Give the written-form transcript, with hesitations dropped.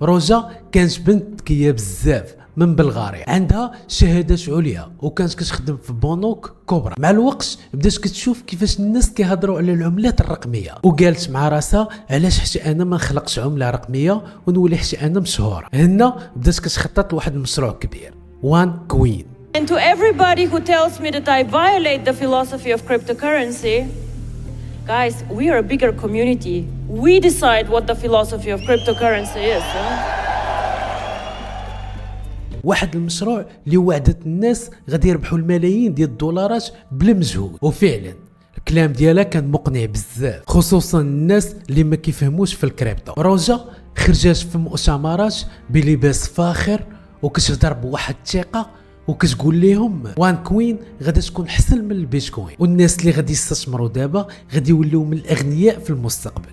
روجا كانت بنت ذكيه بزاف من بلغاريا، عندها شهادات عليا وكانت كتخدم في بنوك كبرى. مع الوقت بدات كتشوف كيفاش الناس كيهضروا على العملات الرقميه، وقالت مع راسها علاش حتى انا ما نخلقش عمله رقميه ونولي حتى انا مشهوره. هنا بدات كتخطط لواحد المشروع كبير، وان كوين. And to everybody who tells me that I violate the philosophy of cryptocurrency, guys, we are a bigger community. We decide what the philosophy of cryptocurrency is. واحد المشروع اللي وعدت الناس غادي يربحوا الملايين ديال الدولارات بلا مجهود، وفعلا الكلام ديالها كان مقنع بزاف، خصوصا الناس اللي ما كيفهموش في الكريبتو. روجا خرجت في مؤتمرات بلباس فاخر وكتهضر بواحد الثقه وكتقول لهم وان كوين غادي تكون احسن من البيتكوين، والناس اللي غادي يستثمروا دابا غادي يوليو من الاغنياء في المستقبل.